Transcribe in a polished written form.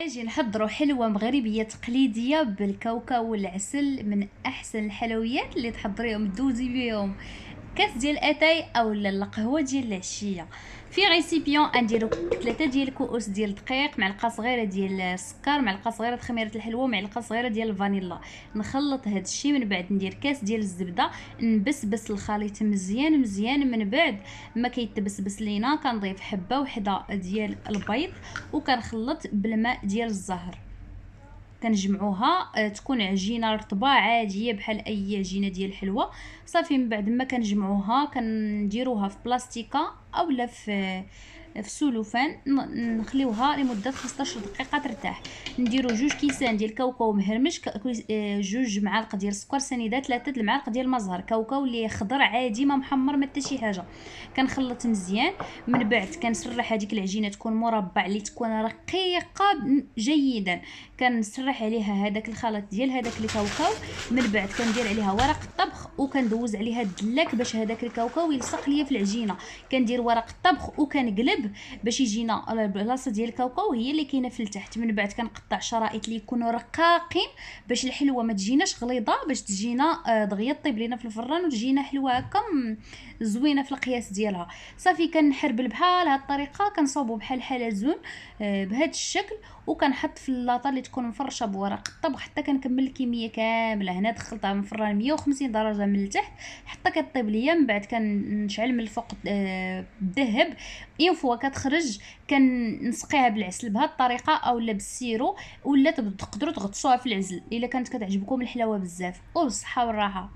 نجي نحضروا حلوة مغربية تقليدية بالكاوكاو والعسل، من أحسن الحلويات اللي تحضريهم دوزي بيهم كاس ديال اتاي او القهوه ديال العشيه. في ريسيبيون نديرو 3 ديال الكؤوس ديال الدقيق، معلقه صغيره ديال السكر، معلقه صغيره خميره الحلوه، ومعلقه صغيره ديال الفانيلا. نخلط هذا الشيء، من بعد ندير كاس ديال الزبده، نبسبس الخليط مزيان مزيان. من بعد ما كيتبسبس لينا كنضيف حبه وحده ديال البيض، وكنخلط بالماء ديال الزهر. كنجمعوها تكون عجينه رطبه عاديه بحال اي عجينه ديال الحلوه. صافي من بعد ما كنجمعوها كنديروها في بلاستيكه اولا في سلوفان، نخليوها لمده 15 دقيقه ترتاح. نديرو 2 كيسان ديال كاوكاو مهرمش، 2 معالق ديال السكر سنيده، 3 المعالق ديال المزهر، كاوكاو اللي خضر عادي ما محمر ما حتى شي حاجه. كنخلط مزيان. من بعد كنسرح هذيك العجينه تكون مربع اللي تكون رقيقه جيدا. كنسرح عليها هذاك الخليط ديال هذاك الكاوكاو. من بعد كندير عليها ورق الطبخ وكندوز عليها الدلاك باش هذاك الكاوكاو يلصق ليا في العجينه. كندير ورق الطبخ وكنقلب باش يجينا البلاصه ديال الكاوكاو هي اللي كاينه في التحت. من بعد كنقطع شرائط اللي يكونوا رقاقين باش الحلوه ما تجيناش غليظه، باش تجينا دغيا طيب لينا في الفران وتجينا حلوه هكا زوينه في القياس ديالها. صافي كنحربل بحال هاد الطريقه، كنصوبو بحال الحلزون بهذا الشكل، وكنحط في اللاطه اللي تكون مفرشه بورق الطبخ حتى كنكمل الكميه كامله. هنا دخلتها من الفران 150 درجه من التحت حتى كطيب ليا. من بعد كنشعل من الفوق الذهب. اون فوا كتخرج كنسقيها بالعسل بهذه الطريقه اولا بالسيرو، ولا تقدروا تغطسوها في العزل الا كانت كتعجبكم الحلاوه بزاف. وبالصحه والراحه.